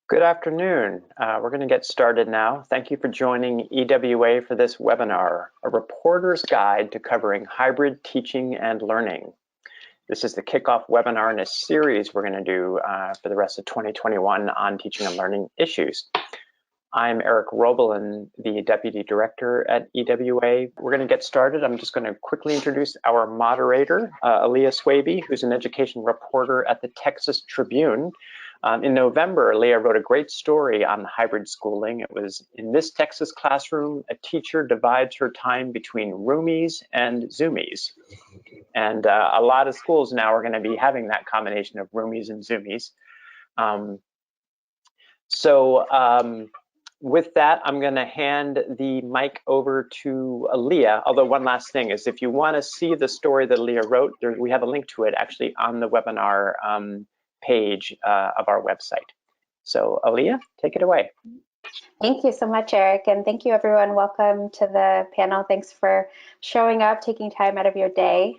Good afternoon. We're going to get started now. Thank you for joining EWA for this webinar, a reporter's guide to covering hybrid teaching and learning. This is the kickoff webinar in a series we're going to do for the rest of 2021 on teaching and learning issues. I'm Eric Robelin, the Deputy Director at EWA. We're going to get started. I'm just going to quickly introduce our moderator, Aaliyah Swaby, who's an education reporter at the Texas Tribune. In November, Aaliyah wrote a great story on hybrid schooling. It was, in this Texas classroom, a teacher divides her time between roomies and Zoomies. And a lot of schools now are going to be having that combination of roomies and Zoomies. With that, I'm going to hand the mic over to Aaliyah. Although one last thing is, if you want to see the story that Aaliyah wrote, we have a link to it actually on the webinar page of our website. So Aaliyah, take it away. Thank you so much, Eric, and thank you everyone. Welcome to the panel. Thanks for showing up, taking time out of your day.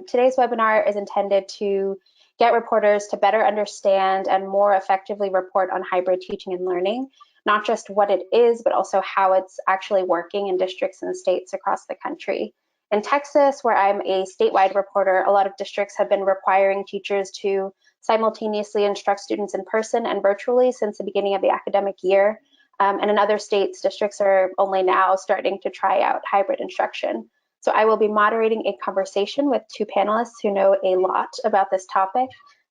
Today's webinar is intended to get reporters to better understand and more effectively report on hybrid teaching and learning, not just what it is, but also how it's actually working in districts and states across the country. In Texas, where I'm a statewide reporter, a lot of districts have been requiring teachers to simultaneously instruct students in person and virtually since the beginning of the academic year. And in other states, districts are only now starting to try out hybrid instruction. So I will be moderating a conversation with two panelists who know a lot about this topic.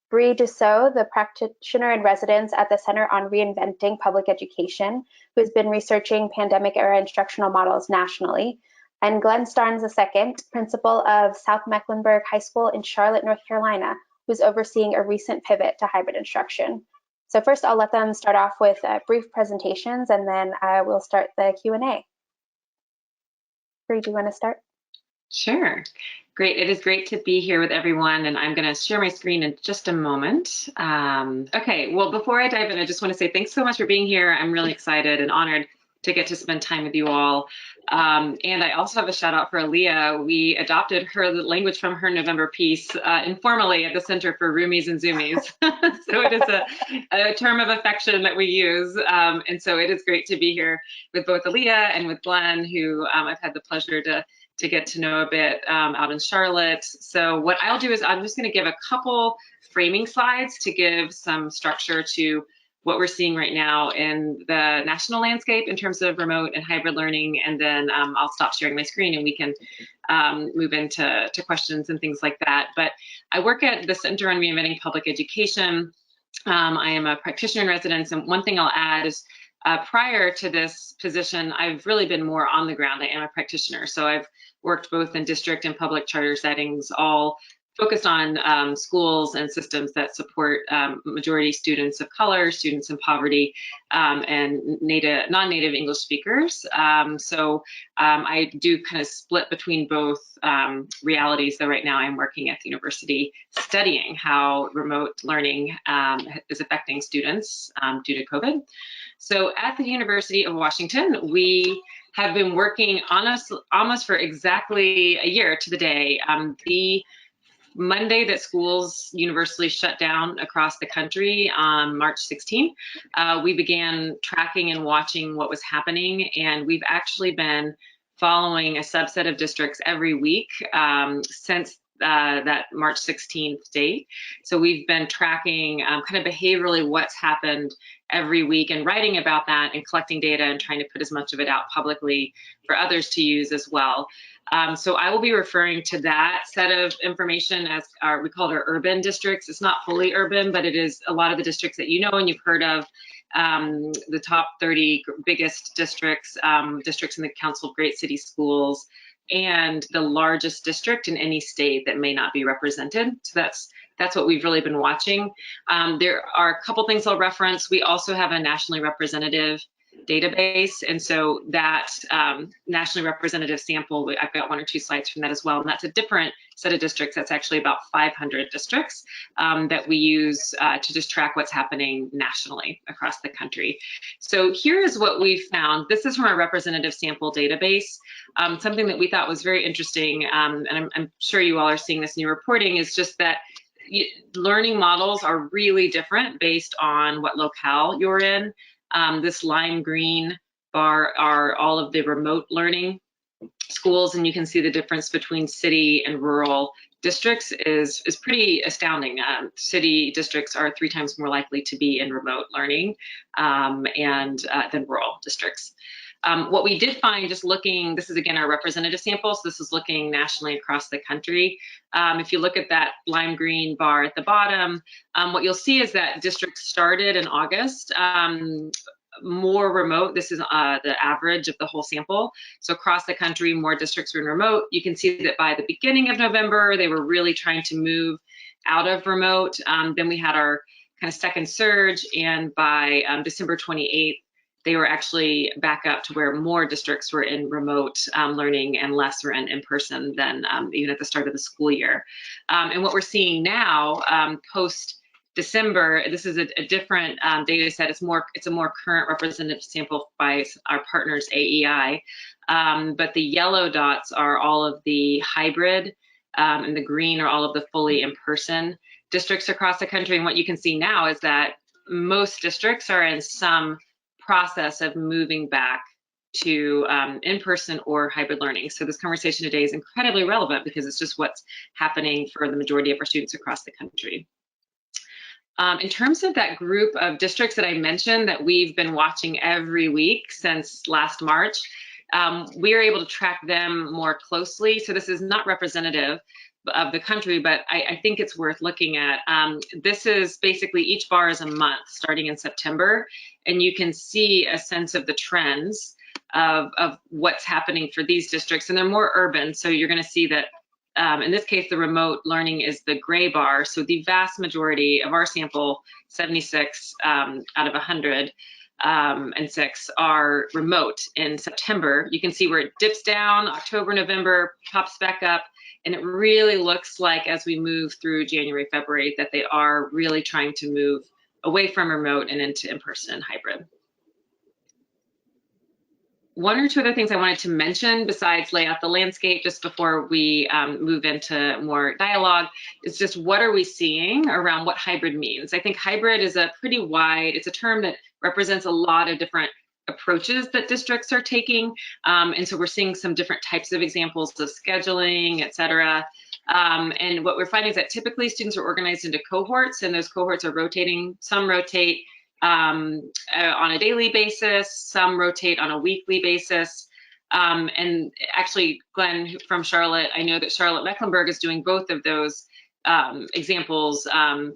Bree Dusseault, the practitioner-in-residence at the Center on Reinventing Public Education, who has been researching pandemic-era instructional models nationally, and Glenn Starnes II, principal of South Mecklenburg High School in Charlotte, North Carolina, who's overseeing a recent pivot to hybrid instruction. So first, I'll let them start off with brief presentations, and then we'll start the Q&A. Bree, do you want to start? Sure. Great. It is great to be here with everyone, and I'm going to share my screen in just a moment. Okay, well, before I dive in, I just want to say thanks so much for being here. I'm really excited and honored to get to spend time with you all. And I also have a shout out for Aaliyah. We adopted the language from her November piece informally at the Center for Roomies and Zoomies. So it is a term of affection that we use. And so it is great to be here with both Aaliyah and with Glenn, who I've had the pleasure to get to know a bit out in Charlotte. So what I'll do is I'm just going to give a couple framing slides to give some structure to what we're seeing right now in the national landscape in terms of remote and hybrid learning, and then I'll stop sharing my screen and we can move into questions and things like that. But I work at the Center on Reinventing Public Education. I am a practitioner-in-residence, and one thing I'll add is prior to this position, I've really been more on the ground. I am a practitioner, so I've worked both in district and public charter settings, all focused on schools and systems that support majority students of color, students in poverty, and non-native English speakers. So I do kind of split between both realities, though right now I'm working at the university studying how remote learning is affecting students due to COVID. So at the University of Washington, we have been working almost for exactly a year to the day. The Monday that schools universally shut down across the country on March 16th, we began tracking and watching what was happening, and we've actually been following a subset of districts every week since that March 16th date. So we've been tracking kind of behaviorally what's happened every week and writing about that and collecting data and trying to put as much of it out publicly for others to use as well. So I will be referring to that set of information as we call it our urban districts. It's not fully urban, but it is a lot of the districts that you know and you've heard of, the top 30 biggest districts, districts in the Council of Great City Schools, and the largest district in any state that may not be represented. So that's what we've really been watching. There are a couple things I'll reference. We also have a nationally representative database, and so that nationally representative sample, I've got 1 or 2 slides from that as well, and that's a different set of districts. That's actually about 500 districts that we use to just track what's happening nationally across the country. So here is what we found. This is from our representative sample database. Something that we thought was very interesting, and I'm sure you all are seeing this in your reporting, is just that learning models are really different based on what locale you're in. This lime green bar are all of the remote learning schools, and you can see the difference between city and rural districts is pretty astounding. City districts are 3 times more likely to be in remote learning than rural districts. What we did find, just looking, this is again our representative sample, so this is looking nationally across the country. If you look at that lime green bar at the bottom, what you'll see is that districts started in August, more remote. This is the average of the whole sample. So across the country, more districts were in remote. You can see that by the beginning of November, they were really trying to move out of remote. Then we had our kind of second surge, and by December 28th, they were actually back up to where more districts were in remote learning and less were in person than even at the start of the school year. And what we're seeing now, post December, this is a different data set. It's a more current representative sample by our partners, AEI. But the yellow dots are all of the hybrid, and the green are all of the fully in-person districts across the country. And what you can see now is that most districts are in some process of moving back to in-person or hybrid learning. So this conversation today is incredibly relevant because it's just what's happening for the majority of our students across the country. In terms of that group of districts that I mentioned that we've been watching every week since last March, we are able to track them more closely. So this is not representative of the country, but I think it's worth looking at. This is basically, each bar is a month starting in September, and you can see a sense of the trends of what's happening for these districts, and they're more urban. So you're going to see that in this case, the remote learning is the gray bar. So the vast majority of our sample, 76 out of 106, are remote in September. You can see where it dips down, October, November, pops back up. And it really looks like as we move through January, February, that they are really trying to move away from remote and into in-person hybrid. One or two other things I wanted to mention besides lay out the landscape just before we move into more dialogue is just what are we seeing around what hybrid means. I think hybrid is a pretty wide, it's a term that represents a lot of different approaches that districts are taking. And so we're seeing some different types of examples of scheduling, et cetera. And what we're finding is that typically students are organized into cohorts, and those cohorts are rotating. Some rotate on a daily basis, some rotate on a weekly basis. And actually, Glenn from Charlotte, I know that Charlotte Mecklenburg is doing both of those examples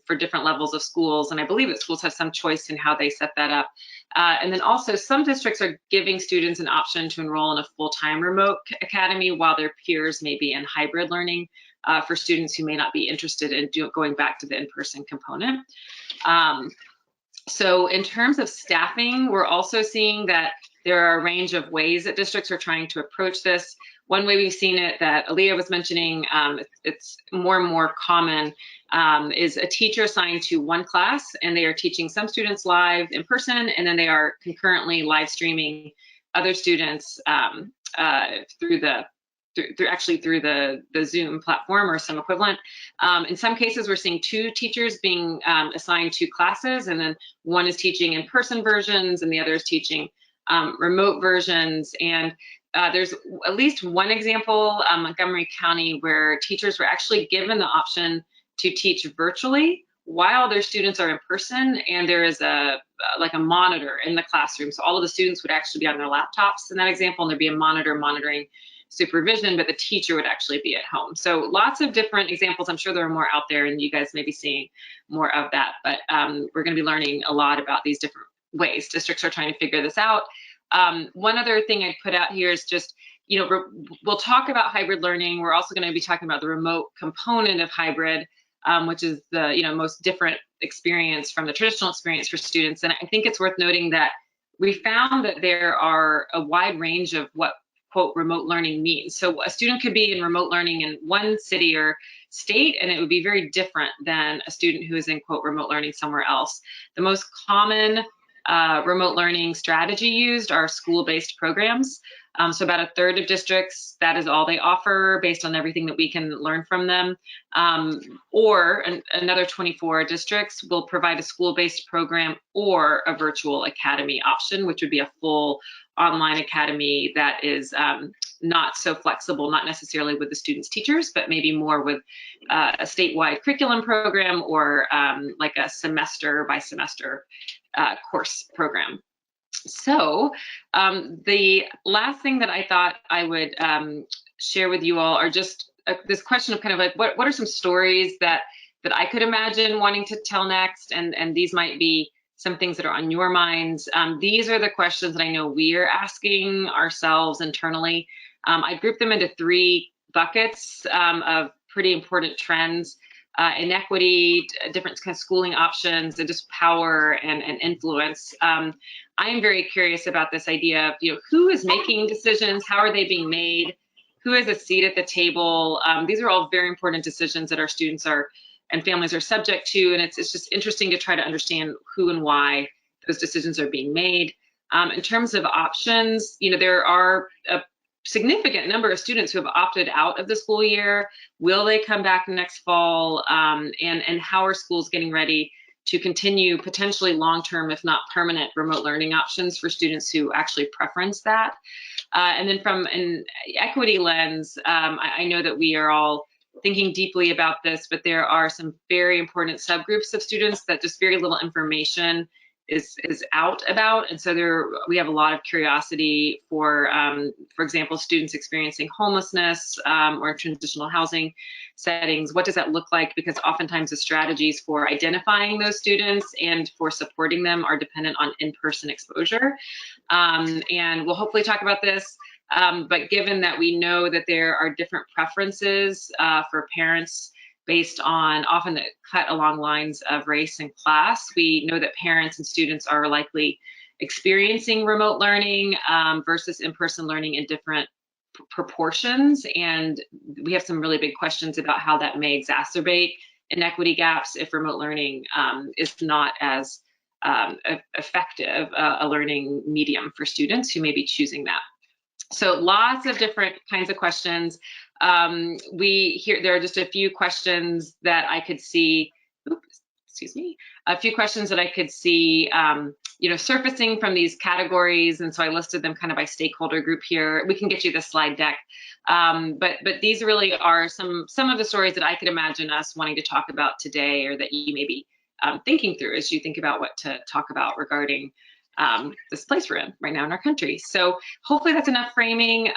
for different levels of schools. And I believe that schools have some choice in how they set that up. And then also some districts are giving students an option to enroll in a full-time remote academy while their peers may be in hybrid learning for students who may not be interested in going back to the in-person component. So in terms of staffing, we're also seeing that there are a range of ways that districts are trying to approach this. One way we've seen it that Aaliyah was mentioning, it's more and more common, is a teacher assigned to one class, and they are teaching some students live in person, and then they are concurrently live streaming other students through the Zoom platform or some equivalent. In some cases, we're seeing 2 teachers being assigned 2 classes, and then one is teaching in-person versions and the other is teaching remote versions. And there's at least one example, Montgomery County, where teachers were actually given the option to teach virtually while their students are in person, and there is like a monitor in the classroom. So all of the students would actually be on their laptops in that example, and there'd be a monitor monitoring supervision, but the teacher would actually be at home. So lots of different examples. I'm sure there are more out there, and you guys may be seeing more of that, but we're going to be learning a lot about these different ways districts are trying to figure this out. One other thing I'd put out here is just, we'll talk about hybrid learning. We're also going to be talking about the remote component of hybrid, which is the most different experience from the traditional experience for students. And I think it's worth noting that we found that there are a wide range of what quote remote learning means. So a student could be in remote learning in one city or state, and it would be very different than a student who is in quote remote learning somewhere else. The most common remote learning strategy used are school-based programs. So about a third of districts, that is all they offer based on everything that we can learn from them. Or another 24 districts will provide a school-based program or a virtual academy option, which would be a full online academy that is not so flexible, not necessarily with the students' teachers, but maybe more with a statewide curriculum program or like a semester by semester course program. So the last thing that I thought I would share with you all are just this question of kind of like, what are some stories that I could imagine wanting to tell next? And these might be some things that are on your minds. These are the questions that I know we're asking ourselves internally. I grouped them into 3 buckets of pretty important trends: inequity, different kind of schooling options, and just power and influence. I am very curious about this idea of, you know, who is making decisions, how are they being made, who has a seat at the table. These are all very important decisions that our students and families are subject to, and it's just interesting to try to understand who and why those decisions are being made. In terms of options, you know, there are a significant number of students who have opted out of the school year. Will they come back next fall? And how are schools getting ready to continue potentially long-term, if not permanent, remote learning options for students who actually preference that? And then from an equity lens, I know that we are all thinking deeply about this, but there are some very important subgroups of students that just very little information is out about, and so we have a lot of curiosity for example, students experiencing homelessness or transitional housing settings. What does that look like? Because oftentimes the strategies for identifying those students and for supporting them are dependent on in-person exposure. And we'll hopefully talk about this. But given that we know that there are different preferences for parents based on often that cut along lines of race and class, we know that parents and students are likely experiencing remote learning versus in-person learning in different proportions. And we have some really big questions about how that may exacerbate inequity gaps if remote learning is not as effective a learning medium for students who may be choosing that. So lots of different kinds of questions. There are just a few questions that I could see, a few questions that I could see, you know, surfacing from these categories. And so I listed them kind of by stakeholder group here. We can get you the slide deck. But these really are some of the stories that I could imagine us wanting to talk about today, or that you may be thinking through as you think about what to talk about regarding this place we're in right now in our country. So hopefully that's enough framing.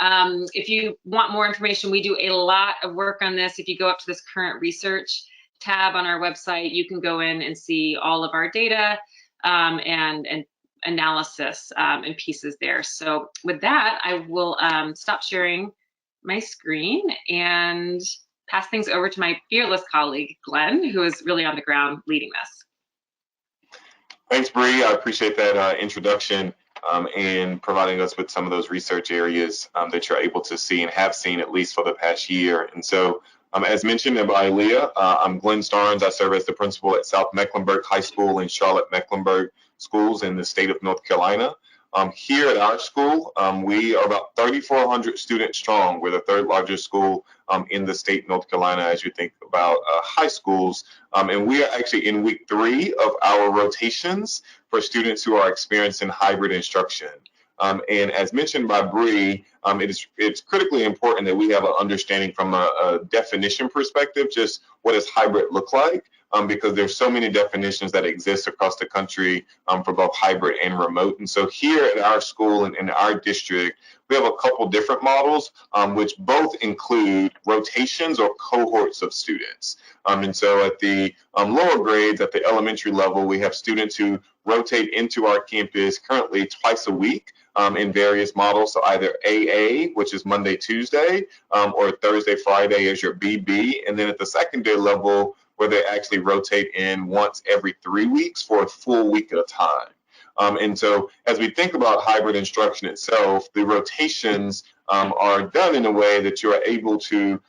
If you want more information, we do a lot of work on this. If you go up to this current research tab on our website, you can go in and see all of our data and analysis and pieces there. So with that, I will stop sharing my screen and pass things over to my fearless colleague, Glenn, who is really on the ground leading this. Thanks, Bree. I appreciate that introduction and providing us with some of those research areas that you're able to see and have seen at least for the past year. And so, as mentioned by Leah, I'm Glenn Starnes. I serve as the principal at South Mecklenburg High School and Charlotte Mecklenburg Schools in the state of North Carolina. Here at our school, we are about 3,400 students strong. We're the 3rd largest school in the state of North Carolina as you think about high schools. And we are actually in week 3 of our rotations for students who are experiencing hybrid instruction. And as mentioned by Bree, it's critically important that we have an understanding from a definition perspective, just what does hybrid look like? Because there's so many definitions that exist across the country for both hybrid and remote. And so here at our school and in our district, we have a couple different models, which both include rotations or cohorts of students. And so at the lower grades, at the elementary level, we have students who rotate into our campus currently twice a week in various models. So either AA, which is Monday, Tuesday, or Thursday, Friday is your BB. And then at the secondary level, where they actually rotate in once every 3 weeks for a full week at a time. And so as we think about hybrid instruction itself, the rotations are done in a way that you are able to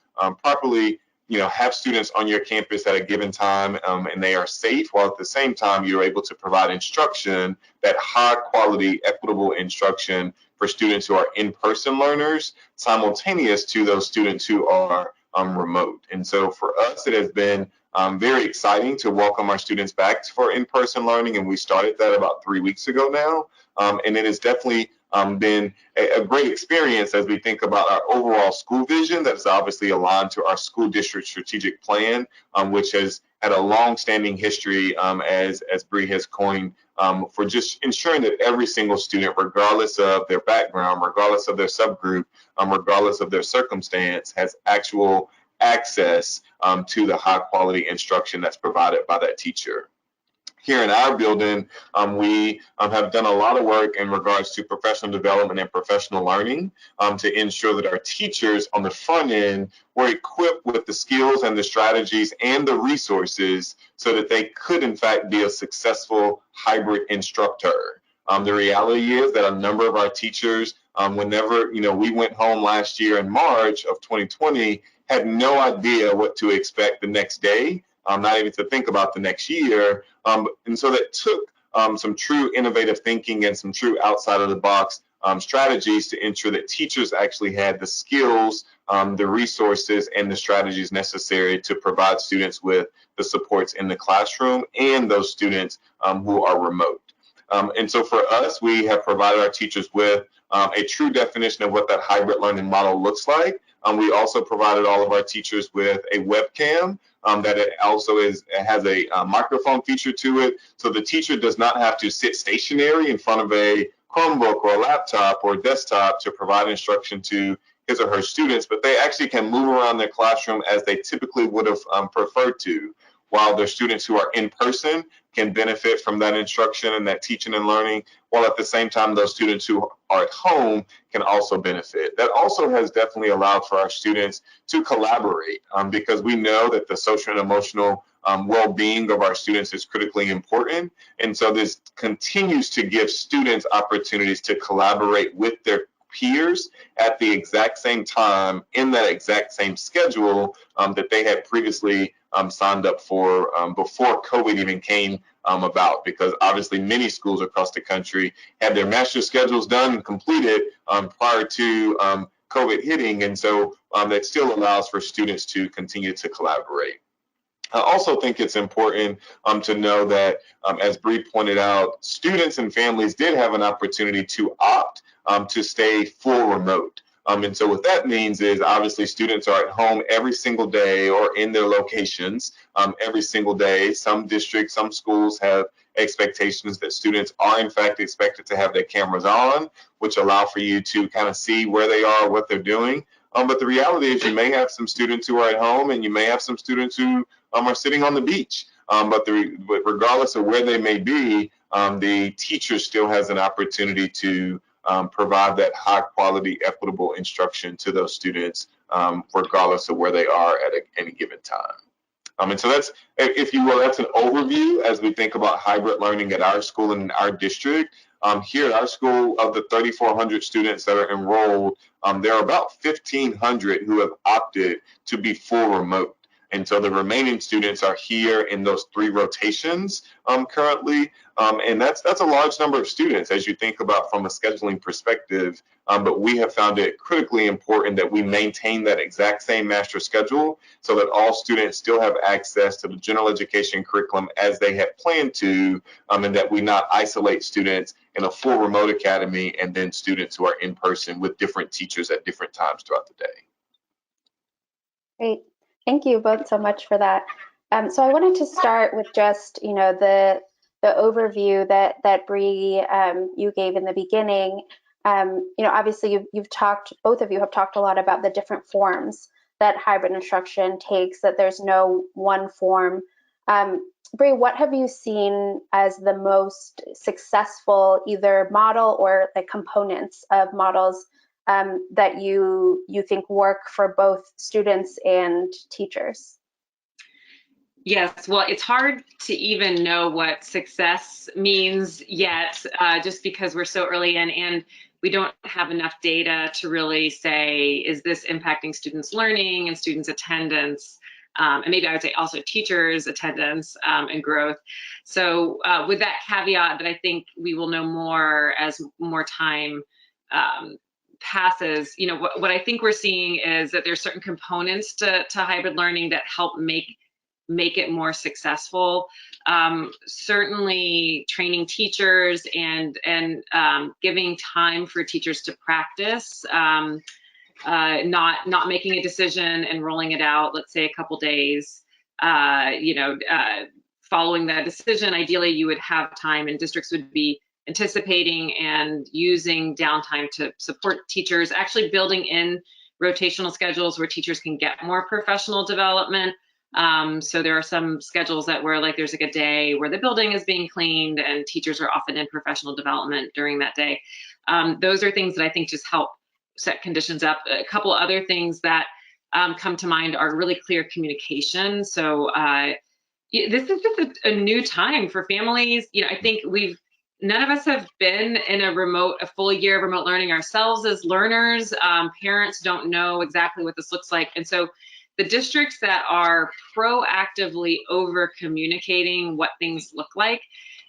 properly have students on your campus at a given time and they are safe, while at the same time you're able to provide instruction, that high quality, equitable instruction for students who are in-person learners, simultaneous to those students who are remote. And so for us, it has been very exciting to welcome our students back for in-person learning, and we started that about 3 weeks ago now. And it has definitely been a great experience as we think about our overall school vision that is obviously aligned to our school district strategic plan, which has had a long-standing history, as Bree has coined, for just ensuring that every single student, regardless of their background, regardless of their subgroup, regardless of their circumstance, has actual access to the high-quality instruction that's provided by that teacher. Here in our building, we have done a lot of work in regards to professional development and professional learning to ensure that our teachers on the front end were equipped with the skills and the strategies and the resources so that they could, in fact, be a successful hybrid instructor. The reality is that a number of our teachers, whenever we went home last year in March of 2020, had no idea what to expect the next day. Not even to think about the next year. And so that took some true innovative thinking and some true outside of the box strategies to ensure that teachers actually had the skills, the resources, and the strategies necessary to provide students with the supports in the classroom and those students who are remote. And so for us, we have provided our teachers with a true definition of what that hybrid learning model looks like. We also provided all of our teachers with a webcam that it also has a microphone feature to it. So the teacher does not have to sit stationary in front of a Chromebook or a laptop or a desktop to provide instruction to his or her students, but they actually can move around their classroom as they typically would have preferred to, while their students who are in person can benefit from that instruction and that teaching and learning, while at the same time those students who are at home can also benefit. That also has definitely allowed for our students to collaborate because we know that the social and emotional well-being of our students is critically important. And so this continues to give students opportunities to collaborate with their peers at the exact same time in that exact same schedule that they had previously signed up for before COVID even came about, because obviously many schools across the country had their master schedules done and completed prior to COVID hitting, and so that still allows for students to continue to collaborate. I also think it's important to know that, as Bree pointed out, students and families did have an opportunity to opt to stay full remote. And so what that means is obviously students are at home every single day or in their locations every single day. Some districts, some schools have expectations that students are in fact expected to have their cameras on, which allow for you to kind of see where they are, what they're doing. But the reality is you may have some students who are at home and you may have some students who are sitting on the beach. But regardless of where they may be, the teacher still has an opportunity to provide that high quality, equitable instruction to those students, regardless of where they are at any given time. And so that's, if you will, that's an overview as we think about hybrid learning at our school and in our district. Here at our school, of the 3,400 students that are enrolled, there are about 1,500 who have opted to be full remote. And so the remaining students are here in those 3 rotations currently. And that's a large number of students as you think about from a scheduling perspective. But we have found it critically important that we maintain that exact same master schedule so that all students still have access to the general education curriculum as they had planned to, and that we not isolate students in a full remote academy and then students who are in person with different teachers at different times throughout the day. Great. Thank you both so much for that. So I wanted to start with just, the overview that Bree, you gave in the beginning. Obviously both of you have talked a lot about the different forms that hybrid instruction takes, that there's no one form. Bree, what have you seen as the most successful either model or like components of models that you think work for both students and teachers? Yes, well, it's hard to even know what success means yet, just because we're so early in and we don't have enough data to really say, is this impacting students' learning and students' attendance? and maybe I would say also teachers' attendance and growth. So with that caveat that I think we will know more as more time passes, you know, what I think we're seeing is that there's certain components to hybrid learning that help make it more successful. Certainly training teachers and giving time for teachers to practice, not making a decision and rolling it out, let's say a couple days, following that decision. Ideally, you would have time, and districts would be anticipating and using downtime to support teachers, actually building in rotational schedules where teachers can get more professional development. So there are some schedules that where like there's like a day where the building is being cleaned and teachers are often in professional development during that day. Those are things that I think just help set conditions up. A couple other things that come to mind are really clear communication. So this is just a new time for families. You know, I think none of us have been in a full year of remote learning ourselves as learners. Parents don't know exactly what this looks like. And so the districts that are proactively over communicating what things look like,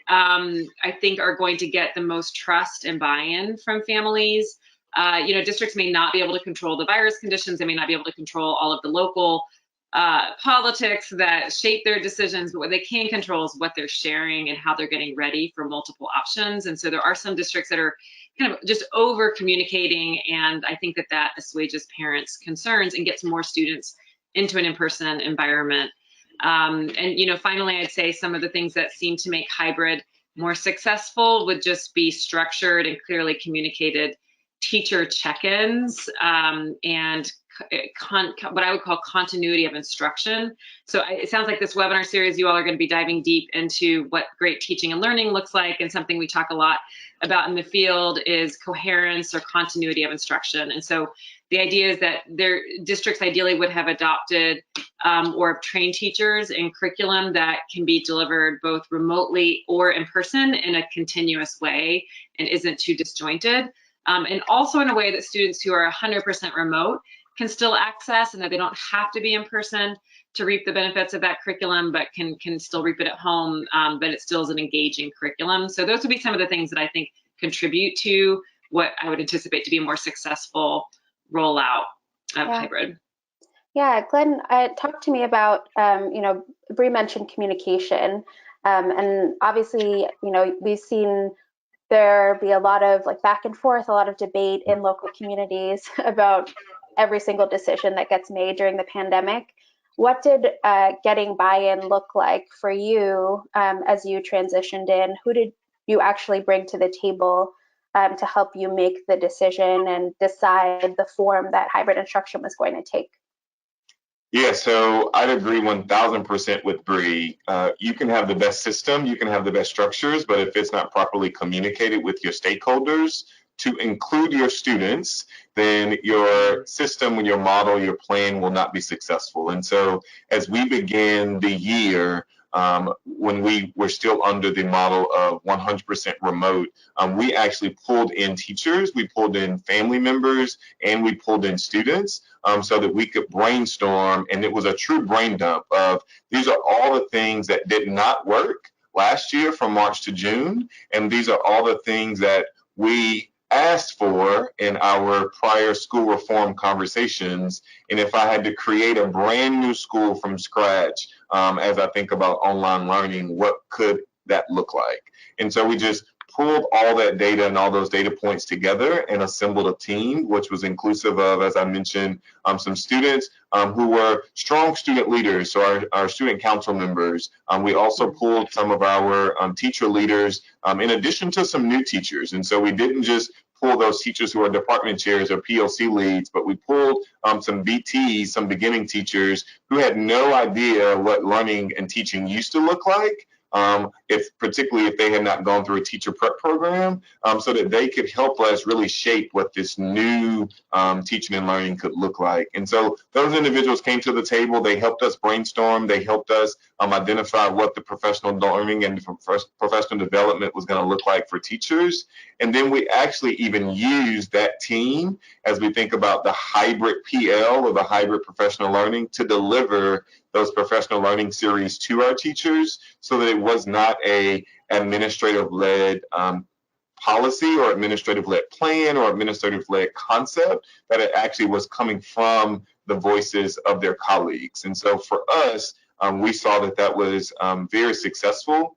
I think are going to get the most trust and buy-in from families. Districts may not be able to control the virus conditions. They may not be able to control all of the local politics that shape their decisions, but what they can control is what they're sharing and how they're getting ready for multiple options. And so there are some districts that are kind of just over communicating, and I think that assuages parents' concerns and gets more students into an in-person environment. Finally, I'd say some of the things that seem to make hybrid more successful would just be structured and clearly communicated teacher check-ins and what I would call continuity of instruction. So it sounds like this webinar series, you all are going to be diving deep into what great teaching and learning looks like, and something we talk a lot about in the field is coherence or continuity of instruction. And so the idea is that their districts ideally would have adopted or trained teachers in curriculum that can be delivered both remotely or in person in a continuous way and isn't too disjointed. And also in a way that students who are 100% remote can still access, and that they don't have to be in person to reap the benefits of that curriculum, but can still reap it at home, but it still is an engaging curriculum. So those would be some of the things that I think contribute to what I would anticipate to be a more successful rollout of hybrid. Yeah, Glenn, talk to me about, Bree mentioned communication, and obviously, we've seen there be a lot of back and forth, a lot of debate in local communities about every single decision that gets made during the pandemic. What did getting buy-in look like for you as you transitioned in? Who did you actually bring to the table to help you make the decision and decide the form that hybrid instruction was going to take? Yeah, so I'd agree 1000% with Bree. You can have the best system, you can have the best structures, but if it's not properly communicated with your stakeholders to include your students, then your system, your model, your plan will not be successful. And so as we began the year, when we were still under the model of 100% remote, we actually pulled in teachers, we pulled in family members, and we pulled in students so that we could brainstorm. And it was a true brain dump of these are all the things that did not work last year from March to June. And these are all the things that we asked for in our prior school reform conversations. And if I had to create a brand new school from scratch, as I think about online learning, what could that look like? And so we just pulled all that data and all those data points together and assembled a team, which was inclusive of, as I mentioned, some students who were strong student leaders, so our student council members. We also pulled some of our teacher leaders in addition to some new teachers. And so we didn't just pull those teachers who are department chairs or PLC leads, but we pulled some BTs, some beginning teachers who had no idea what learning and teaching used to look like, particularly if they had not gone through a teacher prep program, so that they could help us really shape what this new teaching and learning could look like. And so those individuals came to the table, they helped us brainstorm, they helped us identify what the professional learning and professional development was going to look like for teachers. And then we actually even used that team as we think about the hybrid PL or the hybrid professional learning to deliver those professional learning series to our teachers so that it was not a administrative-led policy or administrative-led plan or administrative-led concept, that it actually was coming from the voices of their colleagues. And so for us, we saw that that was very successful.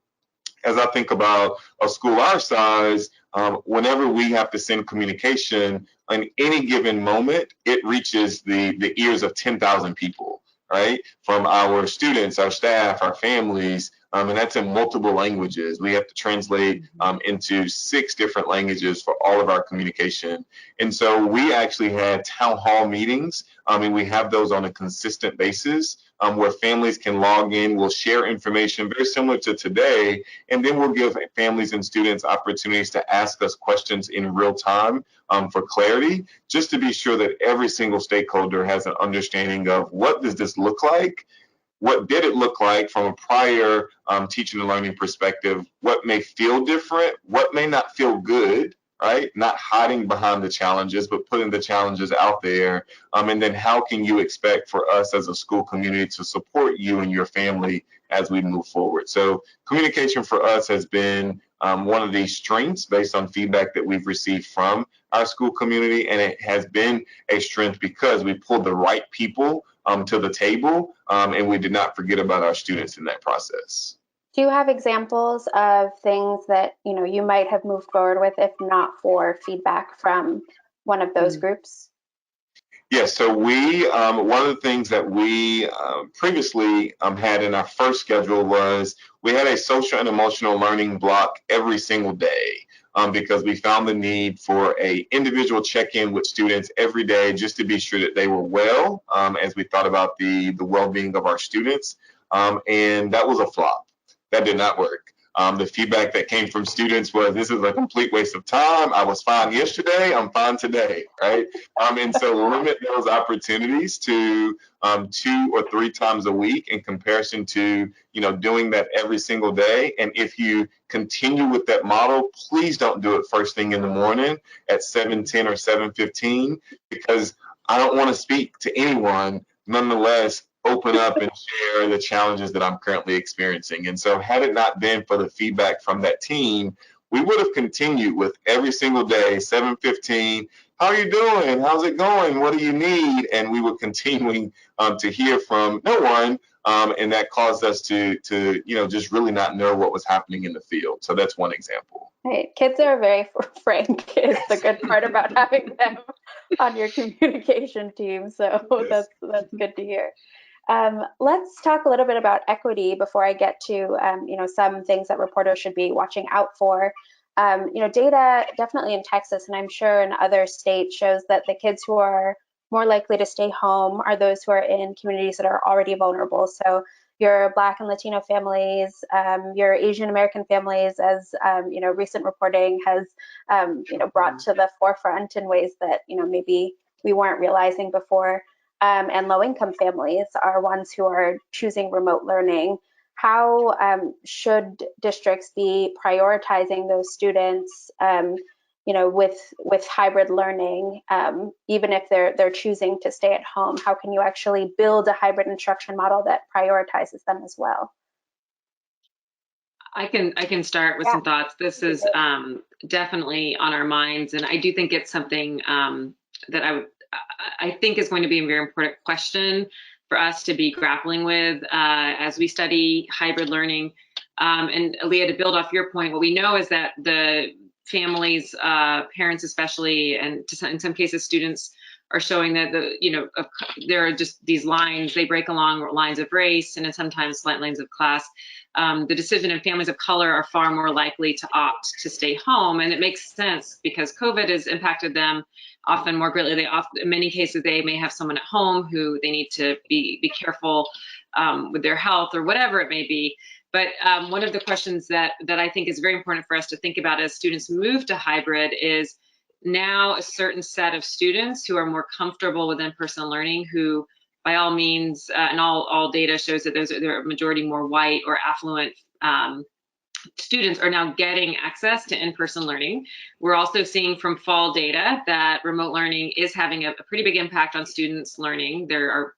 As I think about a school our size, whenever we have to send communication on any given moment, it reaches the ears of 10,000 people, right? From our students, our staff, our families, and that's in multiple languages. We have to translate into 6 different languages for all of our communication. And so we actually had town hall meetings, and we have those on a consistent basis where families can log in, we'll share information very similar to today, and then we'll give families and students opportunities to ask us questions in real time for clarity, just to be sure that every single stakeholder has an understanding of what does this look like? What did it look like from a prior teaching and learning perspective? What may feel different? What may not feel good, right? Not hiding behind the challenges, but putting the challenges out there. And then how can you expect for us as a school community to support you and your family as we move forward? So communication for us has been one of these strengths based on feedback that we've received from our school community. And it has been a strength because we pulled the right people to the table, and we did not forget about our students in that process. Do you have examples of things that you might have moved forward with if not for feedback from one of those groups? Yes, so we one of the things that we previously had in our first schedule was we had a social and emotional learning block every single day. Because we found the need for an individual check-in with students every day just to be sure that they were well as we thought about the well-being of our students. And that was a flop. That did not work. The feedback that came from students was, this is a complete waste of time. I was fine yesterday, I'm fine today, right? And so limit those opportunities to 2 or 3 times a week in comparison to, doing that every single day. And if you continue with that model, please don't do it first thing in the morning at 7:10 or 7:15, because I don't want to speak to anyone, nonetheless, open up and share the challenges that I'm currently experiencing. And so had it not been for the feedback from that team, we would have continued with every single day, 7:15, how are you doing? How's it going? What do you need? And we were continuing to hear from no one. And that caused us to just really not know what was happening in the field. So that's one example. Right. Kids are very frank is the good part about having them on your communication team. So yes. That's good to hear. Let's talk a little bit about equity before I get to some things that reporters should be watching out for. Data definitely in Texas, and I'm sure in other states, shows that the kids who are more likely to stay home are those who are in communities that are already vulnerable. So your Black and Latino families, your Asian American families, as recent reporting has brought to the forefront in ways that maybe we weren't realizing before. And low-income families are ones who are choosing remote learning. How should districts be prioritizing those students, with hybrid learning, even if they're choosing to stay at home? How can you actually build a hybrid instruction model that prioritizes them as well? I can start with some thoughts. This is definitely on our minds, and I do think it's something that I think is going to be a very important question for us to be grappling with as we study hybrid learning. And Leah, to build off your point, what we know is that the families, parents especially, and in some cases students, are showing that there are just these lines, they break along lines of race and sometimes lines of class. The decision of families of color are far more likely to opt to stay home, and it makes sense because COVID has impacted them often more greatly. In many cases, they may have someone at home who they need to be careful with their health or whatever it may be. But one of the questions that I think is very important for us to think about as students move to hybrid is now a certain set of students who are more comfortable with in-person learning, who by all means, and all data shows that they're a majority more white or affluent students are now getting access to in-person learning. We're also seeing from fall data that remote learning is having a pretty big impact on students' learning. There are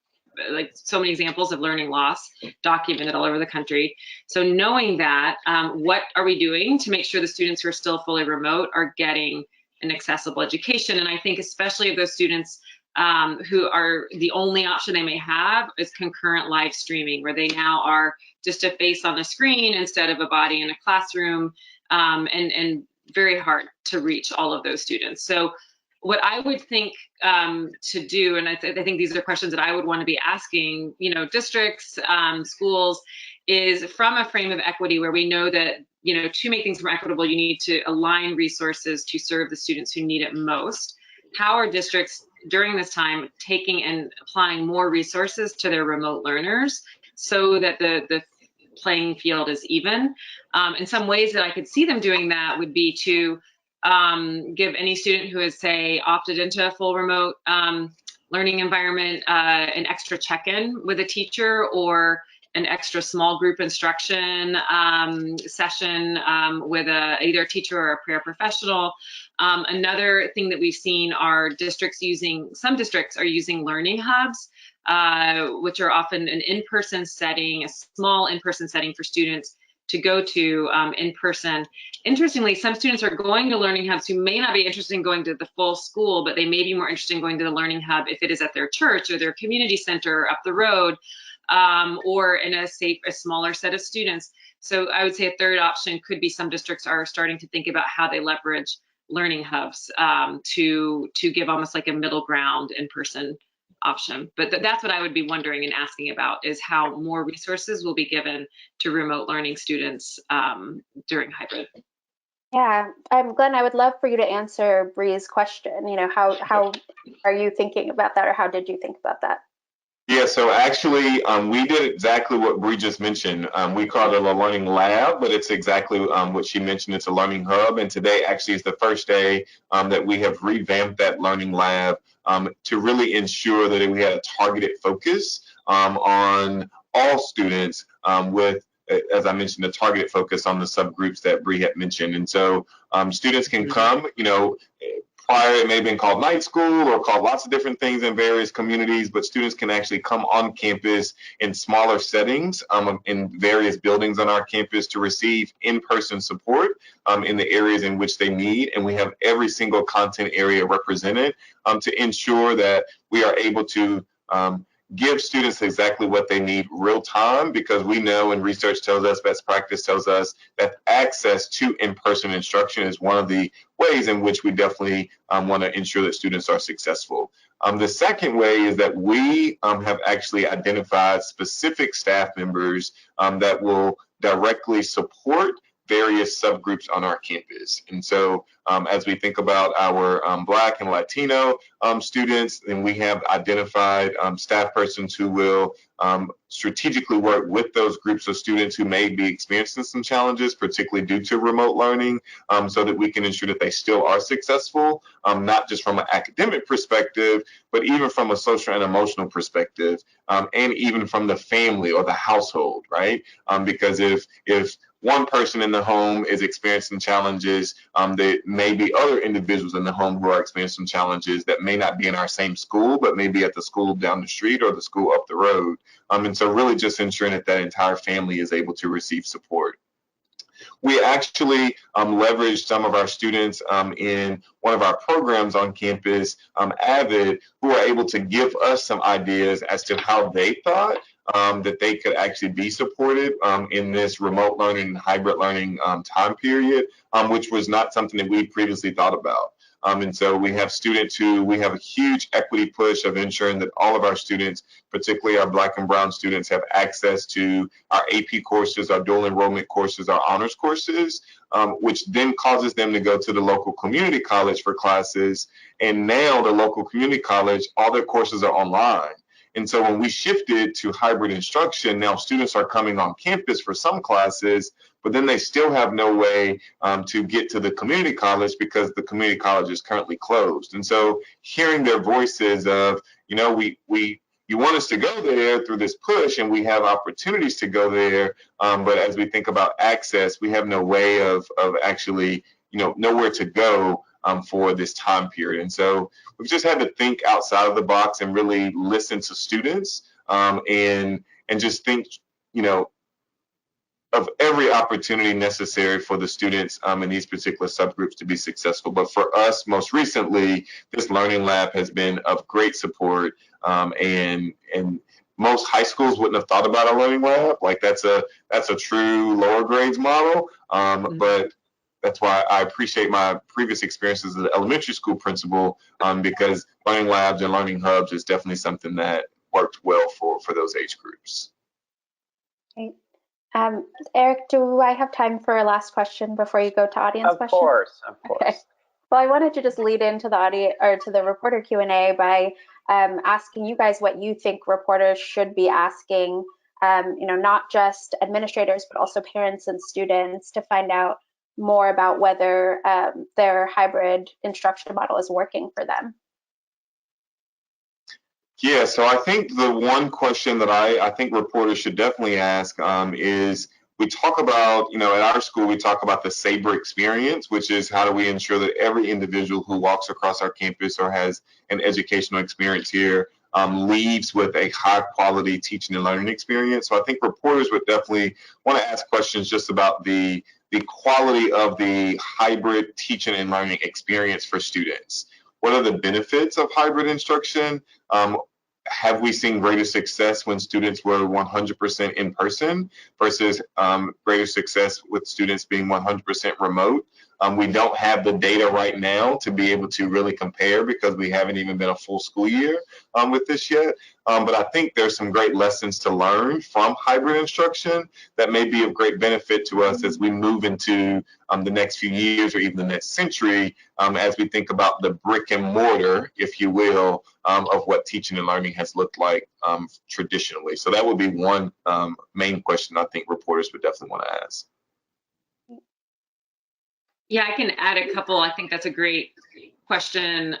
like so many examples of learning loss documented all over the country. So knowing that, what are we doing to make sure the students who are still fully remote are getting an accessible education? And I think especially of those students who are the only option they may have is concurrent live streaming, where they now are just a face on the screen instead of a body in a classroom, and very hard to reach all of those students. So what I would think to do, and I think these are questions that I would want to be asking, districts, schools, is from a frame of equity where we know that, to make things more equitable, you need to align resources to serve the students who need it most. How are districts during this time taking and applying more resources to their remote learners so that the playing field is even? In some ways that I could see them doing that would be to give any student who has, say, opted into a full remote learning environment an extra check-in with a teacher, or an extra small group instruction session with either a teacher or a paraprofessional. Another thing that we've seen are some districts are using learning hubs, which are often an in-person setting, a small in-person setting for students to go to in person. Interestingly, some students are going to learning hubs who may not be interested in going to the full school, but they may be more interested in going to the learning hub if it is at their church or their community center up the road, or in a smaller set of students. So I would say a third option could be some districts are starting to think about how they leverage learning hubs to give almost like a middle ground in-person option. But that's what I would be wondering and asking about, is how more resources will be given to remote learning students during hybrid. Yeah, Glenn, I would love for you to answer Bree's question. How are you thinking about that, or how did you think about that? Yeah, so actually, we did exactly what Bree just mentioned. We called it a learning lab, but it's exactly what she mentioned. It's a learning hub, and today actually is the first day that we have revamped that learning lab to really ensure that we had a targeted focus on all students with, as I mentioned, a targeted focus on the subgroups that Bree had mentioned. And so students can come, prior it may have been called night school or called lots of different things in various communities, but students can actually come on campus in smaller settings in various buildings on our campus to receive in-person support in the areas in which they need. And we have every single content area represented to ensure that we are able to give students exactly what they need real time, because we know, and research tells us, best practice tells us, that access to in-person instruction is one of the ways in which we definitely want to ensure that students are successful. The second way is that we have actually identified specific staff members that will directly support various subgroups on our campus. And so as we think about our Black and Latino students, then we have identified staff persons who will strategically work with those groups of students who may be experiencing some challenges, particularly due to remote learning, so that we can ensure that they still are successful, not just from an academic perspective, but even from a social and emotional perspective, and even from the family or the household, right? Because if one person in the home is experiencing challenges, there may be other individuals in the home who are experiencing challenges that may not be in our same school, but maybe at the school down the street or the school up the road. And so really just ensuring that that entire family is able to receive support. We actually leveraged some of our students in one of our programs on campus, AVID, who are able to give us some ideas as to how they thought that they could actually be supported in this remote learning, hybrid learning time period, which was not something that we previously thought about. And so we have students we have a huge equity push of ensuring that all of our students, particularly our Black and Brown students, have access to our AP courses, our dual enrollment courses, our honors courses, which then causes them to go to the local community college for classes. And now the local community college, all their courses are online. And so when we shifted to hybrid instruction, now students are coming on campus for some classes, but then they still have no way to get to the community college because the community college is currently closed. And so hearing their voices of, you want us to go there through this push, and we have opportunities to go there, but as we think about access, we have no way of actually, nowhere to go for this time period. And so we've just had to think outside of the box and really listen to students and just think, you know, of every opportunity necessary for the students in these particular subgroups to be successful. But for us, most recently, this Learning Lab has been of great support, and most high schools wouldn't have thought about a Learning Lab. Like that's a true lower grades model, but that's why I appreciate my previous experiences as an elementary school principal, because Learning Labs and Learning Hubs is definitely something that worked well for those age groups. Great. Eric, do I have time for a last question before you go to audience questions? Of course. Okay. Well, I wanted to just lead into the audience or to the reporter Q&A by asking you guys what you think reporters should be asking, you know, not just administrators, but also parents and students to find out more about whether their hybrid instruction model is working for them. Yeah, so I think the one question that I think reporters should definitely ask is, we talk about, you know, at our school, we talk about the Saber Experience, which is how do we ensure that every individual who walks across our campus or has an educational experience here leaves with a high quality teaching and learning experience. So I think reporters would definitely want to ask questions just about the quality of the hybrid teaching and learning experience for students. What are the benefits of hybrid instruction? Have we seen greater success when students were 100% in person versus greater success with students being 100% remote? We don't have the data right now to be able to really compare because we haven't even been a full school year with this yet. But I think there's some great lessons to learn from hybrid instruction that may be of great benefit to us as we move into the next few years or even the next century, as we think about the brick and mortar, if you will, of what teaching and learning has looked like traditionally. So that would be one main question I think reporters would definitely want to ask. Yeah, I can add a couple. I think that's a great question,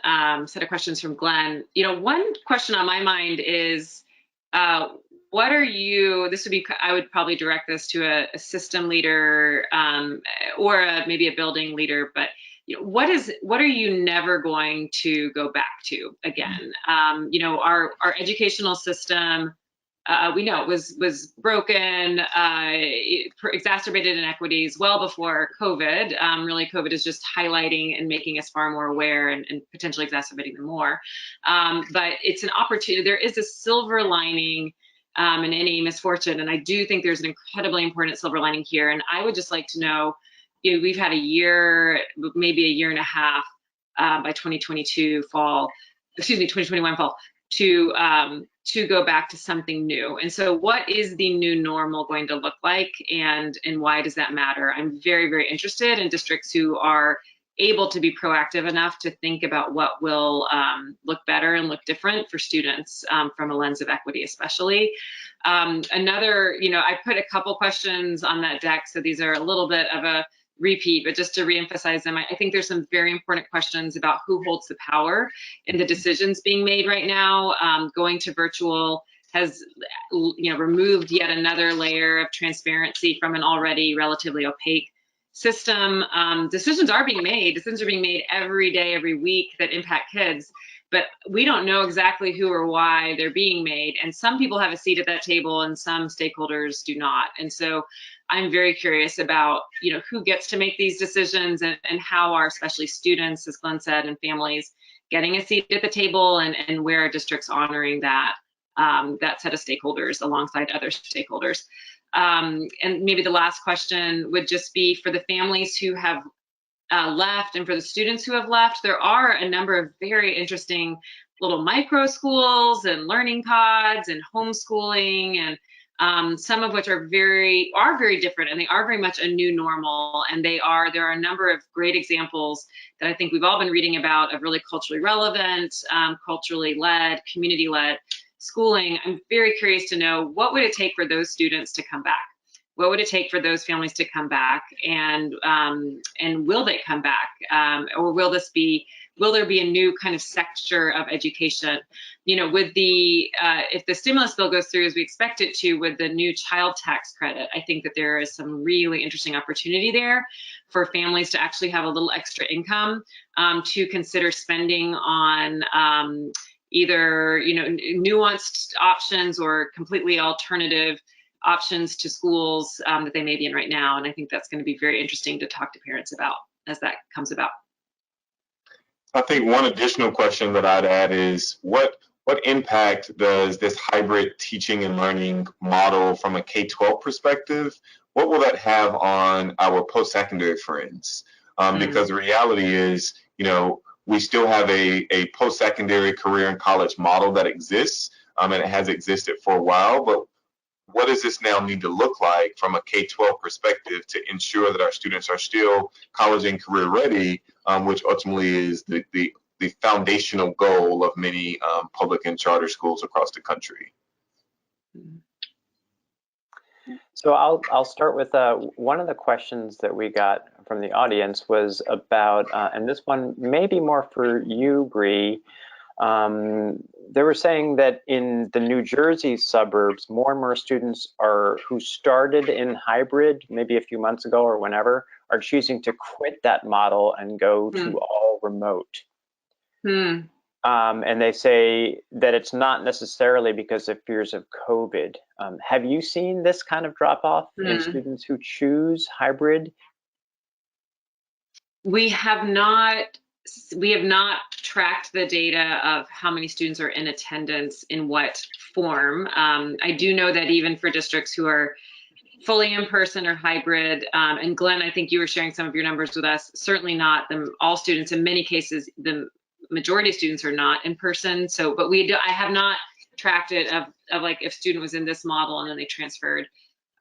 set of questions from Glenn. You know, one question on my mind is, what are you, this would be, I would probably direct this to a system leader or maybe a building leader, but you know, what are you never going to go back to again? You know, our educational system, we know it was broken, exacerbated inequities well before COVID. Really, COVID is just highlighting and making us far more aware and potentially exacerbating them more. But it's an opportunity. There is a silver lining in any misfortune, and I do think there's an incredibly important silver lining here. And I would just like to know, you know, we've had a year, maybe a year and a half by 2022 fall, excuse me, 2021 fall, to go back to something new. And so what is the new normal going to look like, and why does that matter? I'm very, very interested in districts who are able to be proactive enough to think about what will look better and look different for students from a lens of equity, especially. Another, you know, I put a couple questions on that deck, so these are a little bit of a repeat, but just to reemphasize them, I think there's some very important questions about who holds the power in the decisions being made right now. Going to virtual has, you know, removed yet another layer of transparency from an already relatively opaque system. Decisions are being made. Decisions are being made every day, every week that impact kids, but we don't know exactly who or why they're being made. And some people have a seat at that table and some stakeholders do not. And so I'm very curious about, you know, who gets to make these decisions and how are especially students, as Glenn said, and families getting a seat at the table, and where are districts honoring that, that set of stakeholders alongside other stakeholders. And maybe the last question would just be for the families who have left and for the students who have left. There are a number of very interesting little micro schools and learning pods and homeschooling, and some of which are very different, and they are very much a new normal. And there are a number of great examples that I think we've all been reading about of really culturally relevant, culturally led, community led schooling. I'm very curious to know, what would it take for those students to come back? What would it take for those families to come back, and will they come back, or will there be a new kind of sector of education? You know, with the if the stimulus bill goes through as we expect it to, with the new child tax credit, I think that there is some really interesting opportunity there for families to actually have a little extra income to consider spending on either nuanced options or completely alternative options to schools that they may be in right now. And I think that's going to be very interesting to talk to parents about as that comes about. I think one additional question that I'd add is what impact does this hybrid teaching and learning model from a K-12 perspective, what will that have on our post-secondary friends? Because the reality is, we still have a post-secondary career and college model that exists, and it has existed for a while, but what does this now need to look like from a K-12 perspective to ensure that our students are still college and career ready, which ultimately is the foundational goal of many public and charter schools across the country? So I'll start with one of the questions that we got from the audience was about, and this one may be more for you, Bree. They were saying that in the New Jersey suburbs, more and more students who started in hybrid maybe a few months ago or whenever are choosing to quit that model and go to all remote. And they say that it's not necessarily because of fears of COVID. Have you seen this kind of drop off in students who choose hybrid? We have not tracked the data of how many students are in attendance in what form. I do know that even for districts who are fully in person or hybrid, and Glenn, I think you were sharing some of your numbers with us, certainly not all students. In many cases, the majority of students are not in person. So, but I have not tracked it of like if student was in this model and then they transferred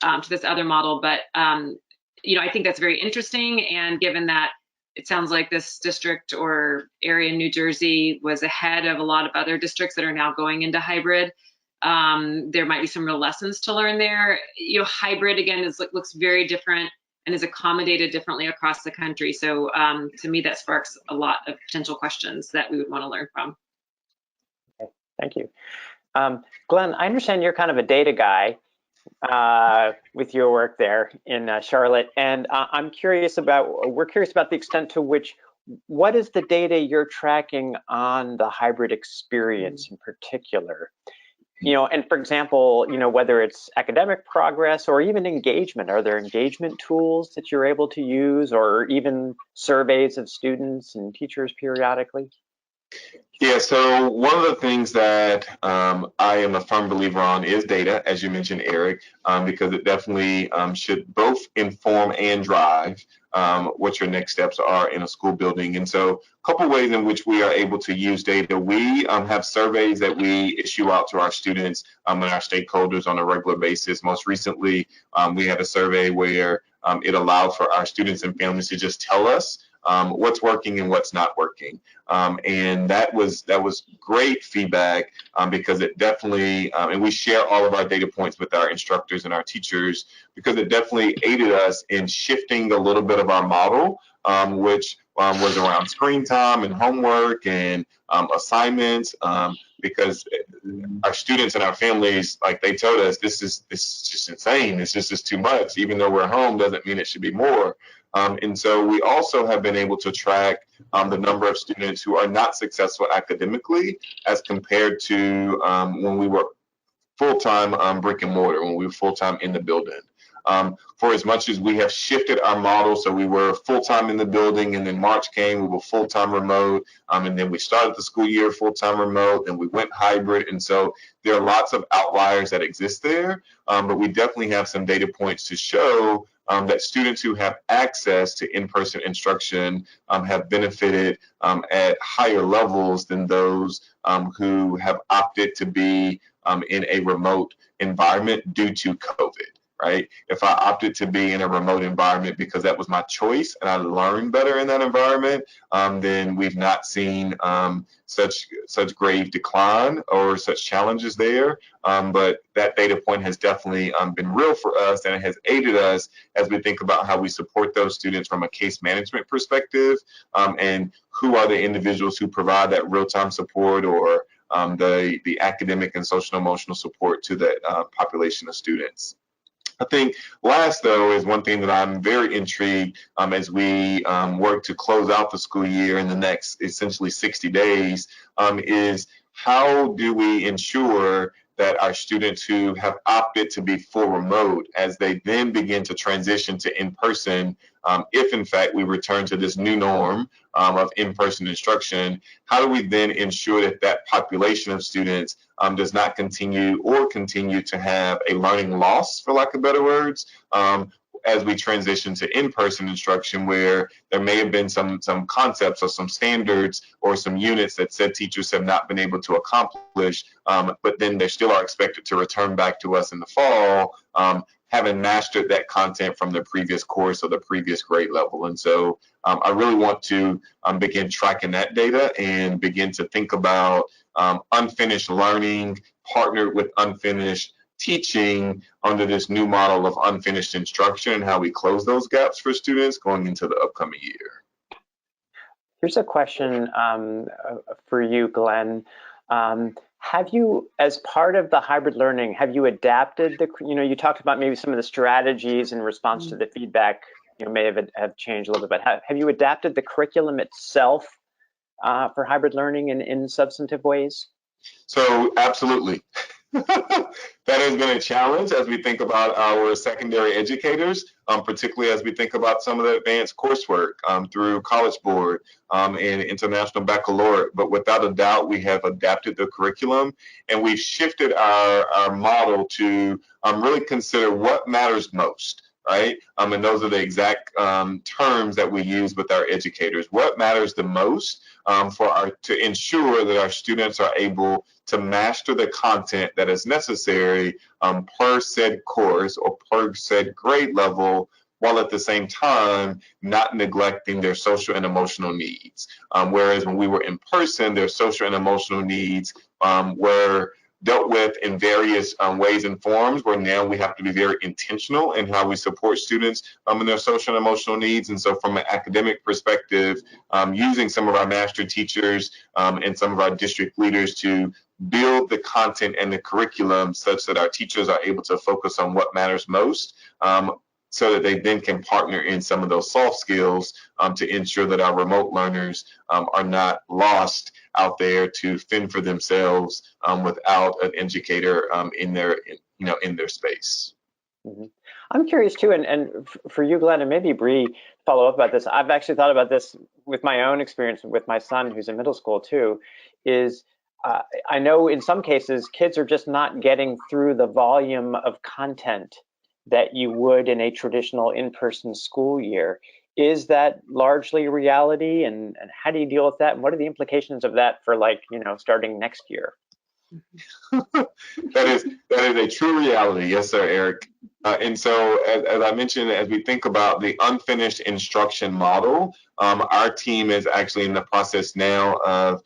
to this other model. But, I think that's very interesting. And given that it sounds like this district or area in New Jersey was ahead of a lot of other districts that are now going into hybrid, there might be some real lessons to learn there. Hybrid, again, looks very different and is accommodated differently across the country. So to me, that sparks a lot of potential questions that we would want to learn from. Okay, thank you. Glenn, I understand you're kind of a data guy with your work there in Charlotte, and we're curious about the extent to which, what is the data you're tracking on the hybrid experience in particular? And for example, whether it's academic progress or even engagement, are there engagement tools that you're able to use, or even surveys of students and teachers periodically? Yeah, so one of the things that I am a firm believer on is data, as you mentioned, Eric, because it definitely should both inform and drive what your next steps are in a school building. And so a couple ways in which we are able to use data. We have surveys that we issue out to our students and our stakeholders on a regular basis. Most recently, we had a survey where it allowed for our students and families to just tell us what's working and what's not working. And that was great feedback because it definitely, and we share all of our data points with our instructors and our teachers, because it definitely aided us in shifting a little bit of our model, which was around screen time and homework and assignments, because our students and our families, like they told us, this is just insane. This is just too much. Even though we're home doesn't mean it should be more. And so we also have been able to track the number of students who are not successful academically as compared to when we were full-time brick and mortar, when we were full-time in the building. For as much as we have shifted our model, so we were full-time in the building, and then March came, we were full-time remote, and then we started the school year full-time remote, and we went hybrid, and so there are lots of outliers that exist there, but we definitely have some data points to show that students who have access to in-person instruction have benefited at higher levels than those who have opted to be in a remote environment due to COVID. Right? If I opted to be in a remote environment because that was my choice and I learned better in that environment, then we've not seen such grave decline or such challenges there. But that data point has definitely been real for us, and it has aided us as we think about how we support those students from a case management perspective, and who are the individuals who provide that real-time support or the academic and social and emotional support to that population of students. I think last, though, is one thing that I'm very intrigued as we work to close out the school year in the next essentially 60 days is how do we ensure that our students who have opted to be full remote, as they then begin to transition to in-person, if in fact we return to this new norm of in-person instruction, how do we then ensure that that population of students does not continue to have a learning loss, for lack of better words, as we transition to in-person instruction, where there may have been some concepts or some standards or some units that said teachers have not been able to accomplish, but then they still are expected to return back to us in the fall, having mastered that content from the previous course or the previous grade level. And so I really want to begin tracking that data and begin to think about unfinished learning partnered with unfinished teaching under this new model of unfinished instruction, and how we close those gaps for students going into the upcoming year. Here's a question for you, Glenn. Have you, as part of the hybrid learning, have you adapted the, you talked about maybe some of the strategies in response to the feedback, may have changed a little bit, but have you adapted the curriculum itself for hybrid learning in substantive ways? So absolutely. That has been a challenge as we think about our secondary educators, particularly as we think about some of the advanced coursework through College Board and International Baccalaureate. But without a doubt, we have adapted the curriculum, and we've shifted our model to really consider what matters most. Right? And those are the exact terms that we use with our educators. What matters the most to ensure that our students are able to master the content that is necessary per said course or per said grade level, while at the same time not neglecting their social and emotional needs. Whereas when we were in person, their social and emotional needs were dealt with in various ways and forms, where now we have to be very intentional in how we support students in their social and emotional needs. And so from an academic perspective, using some of our master teachers and some of our district leaders to build the content and the curriculum such that our teachers are able to focus on what matters most, so that they then can partner in some of those soft skills to ensure that our remote learners are not lost out there to fend for themselves without an educator in their space. Mm-hmm. I'm curious too, and for you, Glenn, and maybe Bree, follow up about this. I've actually thought about this with my own experience with my son, who's in middle school too, is I know in some cases kids are just not getting through the volume of content that you would in a traditional in-person school year. Is that largely reality, and how do you deal with that, and what are the implications of that for, like, starting next year? That is a true reality. Yes, sir, Eric. And so as I mentioned, as we think about the unfinished instruction model, our team is actually in the process now of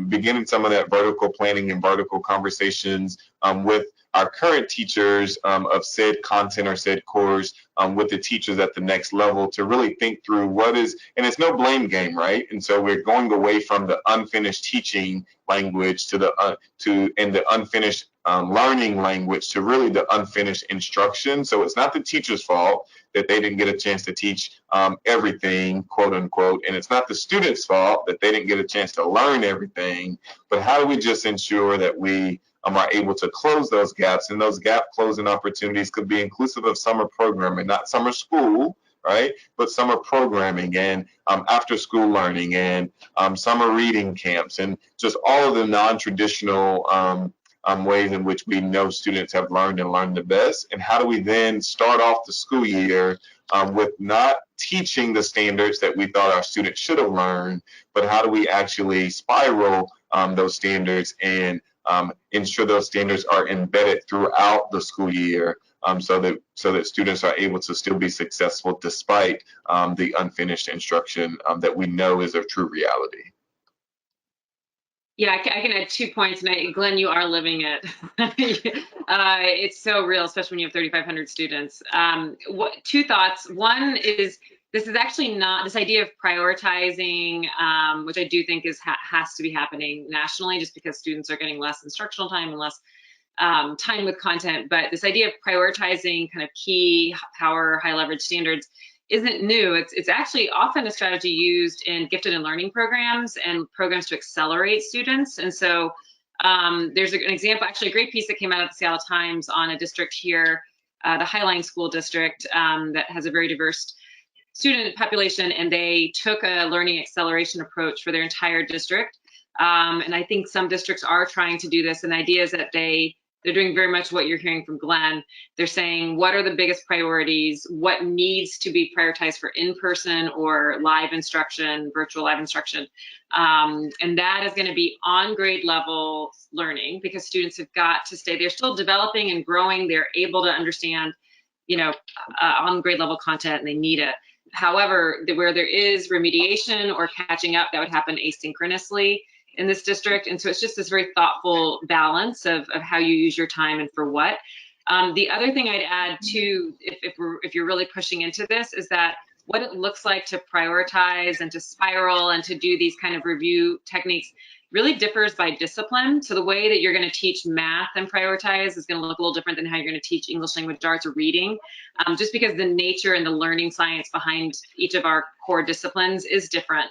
beginning some of that vertical planning and vertical conversations with our current teachers of said content or said course, with the teachers at the next level, to really think through what is, and it's no blame game, right? And so we're going away from the unfinished teaching language to the unfinished learning language to really the unfinished instruction. So it's not the teacher's fault that they didn't get a chance to teach everything, quote unquote, and it's not the student's fault that they didn't get a chance to learn everything. But how do we just ensure that we are able to close those gaps? And those gap closing opportunities could be inclusive of summer programming, not summer school, right? But summer programming and after school learning and summer reading camps, and just all of the non-traditional ways in which we know students have learned and learned the best. And how do we then start off the school year with not teaching the standards that we thought our students should have learned, but how do we actually spiral those standards and ensure those standards are embedded throughout the school year, so that students are able to still be successful despite the unfinished instruction that we know is a true reality. Yeah, I can add 2 points, and Glenn, you are living it. It's so real, especially when you have 3,500 students. 2 thoughts. One is, this is actually not, this idea of prioritizing, which I do think has to be happening nationally, just because students are getting less instructional time and less time with content. But this idea of prioritizing kind of key power, high leverage standards isn't new. It's actually often a strategy used in gifted and learning programs and programs to accelerate students. And so There's an example, actually a great piece that came out of the Seattle Times on a district here, the Highline School District, that has a very diverse student population, and they took a learning acceleration approach for their entire district. And I think some districts are trying to do this, and the idea is that they're doing very much what you're hearing from Glenn. They're saying, what are the biggest priorities? What needs to be prioritized for in-person or live instruction, virtual live instruction? And that is going to be on grade level learning, because students have got to stay. They're still developing and growing. They're able to understand, on grade level content, and they need it. However, where there is remediation or catching up, that would happen asynchronously in this district. And so it's just this very thoughtful balance of how you use your time and for what. The other thing I'd add too, if you're really pushing into this, is that what it looks like to prioritize and to spiral and to do these kind of review techniques really differs by discipline. So the way that you're going to teach math and prioritize is going to look a little different than how you're going to teach English language arts or reading, just because the nature and the learning science behind each of our core disciplines is different.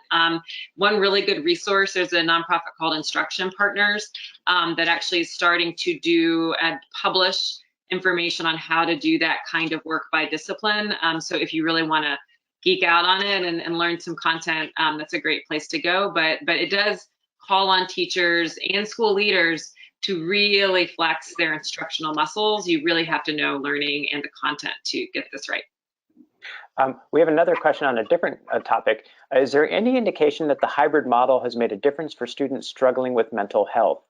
One really good resource, there's a nonprofit called Instruction Partners that actually is starting to do and publish information on how to do that kind of work by discipline. So if you really want to geek out on it and learn some content, that's a great place to go. But it does call on teachers and school leaders to really flex their instructional muscles. You really have to know learning and the content to get this right. We have another question on a different topic. Is there any indication that the hybrid model has made a difference for students struggling with mental health?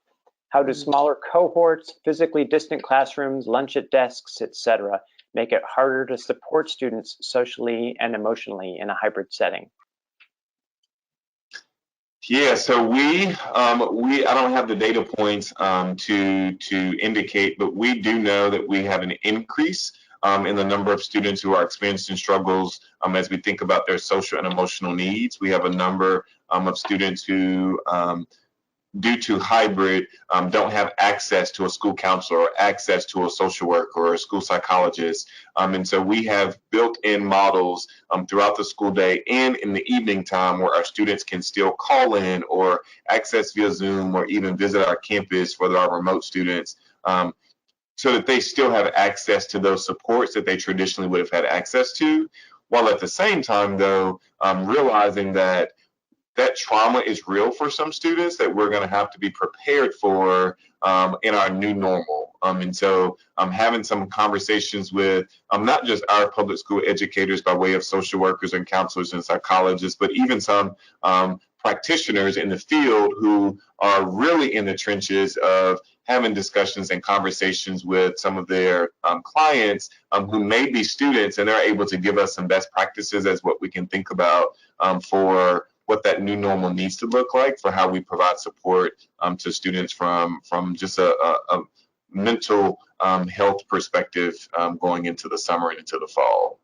How do smaller cohorts, physically distant classrooms, lunch at desks, etc., make it harder to support students socially and emotionally in a hybrid setting? Yeah, so I don't have the data points to indicate, but we do know that we have an increase in the number of students who are experiencing struggles as we think about their social and emotional needs. We have a number of students who, due to hybrid, don't have access to a school counselor or access to a social worker or a school psychologist. And so we have built-in models throughout the school day and in the evening time where our students can still call in or access via Zoom or even visit our campus for our remote students, so that they still have access to those supports that they traditionally would have had access to, while at the same time, though, realizing that trauma is real for some students that we're going to have to be prepared for in our new normal. And so having some conversations with not just our public school educators by way of social workers and counselors and psychologists, but even some practitioners in the field who are really in the trenches of having discussions and conversations with some of their clients who may be students, and they're able to give us some best practices as what we can think about for what that new normal needs to look like for how we provide support to students from just a mental health perspective going into the summer and into the fall.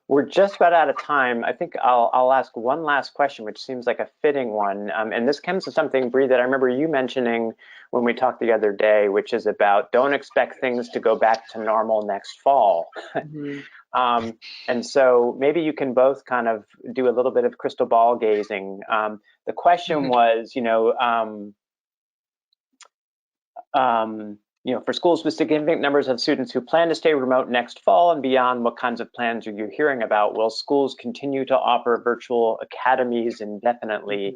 We're just about out of time. I think I'll ask one last question, which seems like a fitting one. And this comes to something, Bree, that I remember you mentioning when we talked the other day, which is about don't expect things to go back to normal next fall. Mm-hmm. And so maybe you can both kind of do a little bit of crystal ball gazing. The question was, for schools with significant numbers of students who plan to stay remote next fall and beyond, what kinds of plans are you hearing about? Will schools continue to offer virtual academies indefinitely?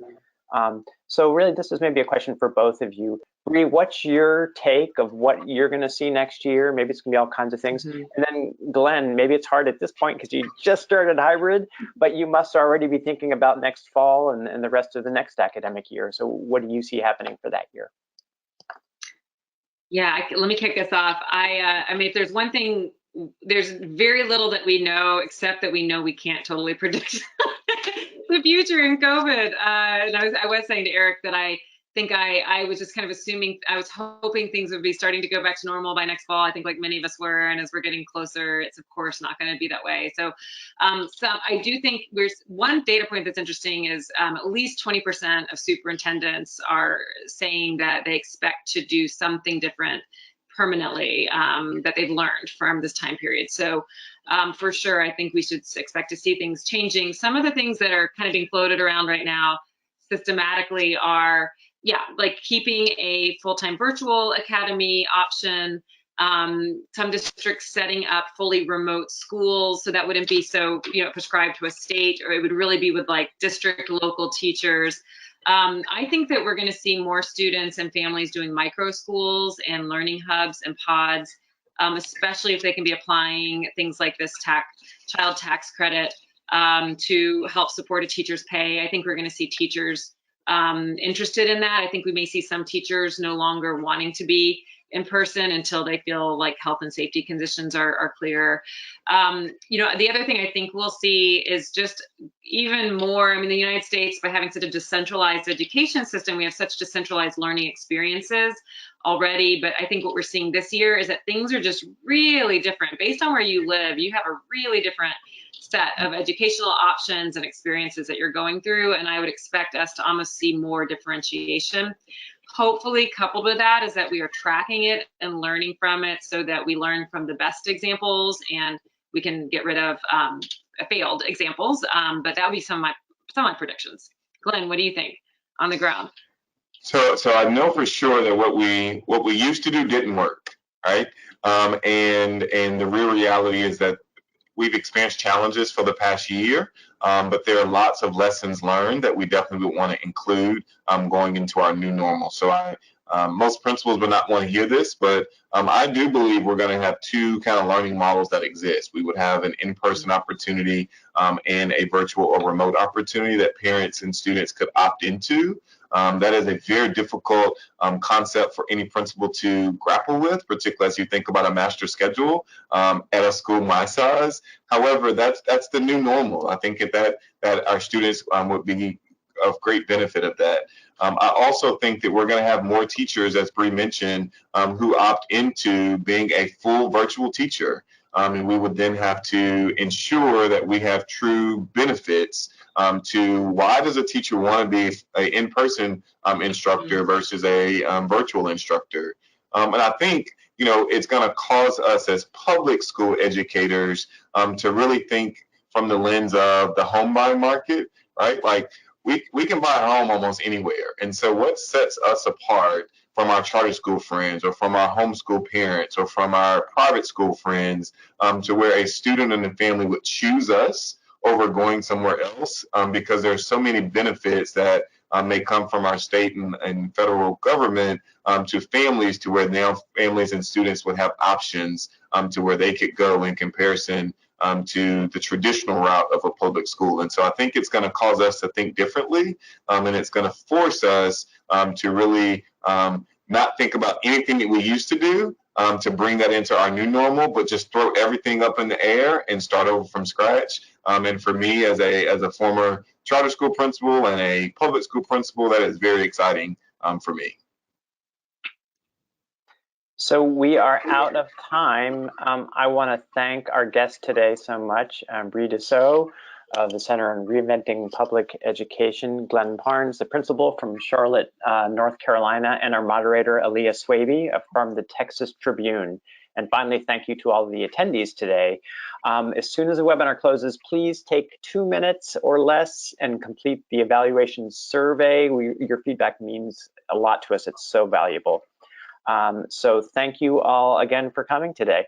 So really, this is maybe a question for both of you. Bree, what's your take of what you're going to see next year? Maybe it's going to be all kinds of things. And then Glenn, maybe it's hard at this point because you just started hybrid, but you must already be thinking about next fall and the rest of the next academic year. So what do you see happening for that year? Yeah, let me kick us off. I mean, if there's one thing, there's very little that we know, except that we know we can't totally predict the future in COVID. And I was saying to Eric that I think I was just kind of assuming, I was hoping things would be starting to go back to normal by next fall. I think like many of us were, and as we're getting closer, it's of course not going to be that way. So I do think there's one data point that's interesting is at least 20% of superintendents are saying that they expect to do something different permanently that they've learned from this time period. So for sure, I think we should expect to see things changing. Some of the things that are kind of being floated around right now systematically are, yeah, like keeping a full-time virtual academy option, some districts setting up fully remote schools, so that wouldn't be so, prescribed to a state, or it would really be with like district local teachers. I think that we're going to see more students and families doing micro schools and learning hubs and pods, especially if they can be applying things like this child tax credit to help support a teacher's pay. I think we're going to see teachers interested in that. I think we may see some teachers no longer wanting to be in person until they feel like health and safety conditions are clear. The other thing I think we'll see is just even more, I mean, the United States, by having such a decentralized education system, we have such decentralized learning experiences already, but I think what we're seeing this year is that things are just really different. Based on where you live, you have a really different set of educational options and experiences that you're going through, and I would expect us to almost see more differentiation. Hopefully, coupled with that is that we are tracking it and learning from it, so that we learn from the best examples and we can get rid of failed examples. But that would be some of my predictions. Glenn, what do you think on the ground? So I know for sure that what we used to do didn't work, right? And the real reality is that we've experienced challenges for the past year, but there are lots of lessons learned that we definitely would want to include going into our new normal. So most principals would not want to hear this, but I do believe we're going to have two kind of learning models that exist. We would have an in-person opportunity and a virtual or remote opportunity that parents and students could opt into. That is a very difficult concept for any principal to grapple with, particularly as you think about a master schedule at a school my size. However, that's the new normal. I think that our students would be of great benefit of that. I also think that we're going to have more teachers, as Bree mentioned, who opt into being a full virtual teacher. And we would then have to ensure that we have true benefits to why does a teacher want to be an in-person instructor versus a virtual instructor. And I think, it's going to cause us as public school educators to really think from the lens of the home buying market, right? Like we can buy a home almost anywhere. And so what sets us apart from our charter school friends or from our homeschool parents or from our private school friends to where a student and a family would choose us over going somewhere else because there's so many benefits that may come from our state and federal government to families, to where now families and students would have options to where they could go in comparison to the traditional route of a public school. And so I think it's going to cause us to think differently, and it's going to force us to really not think about anything that we used to do to bring that into our new normal, but just throw everything up in the air and start over from scratch. And for me, as a former charter school principal and a public school principal, that is very exciting for me. So we are out of time. I want to thank our guest today so much, Bree Dusseault of the Center on Reinventing Public Education, Glenn Parnes, the principal from Charlotte, North Carolina, and our moderator, Aaliyah Swaby from the Texas Tribune. And finally, thank you to all of the attendees today. As soon as the webinar closes, please take 2 minutes or less and complete the evaluation survey. Your feedback means a lot to us. It's so valuable. So thank you all again for coming today.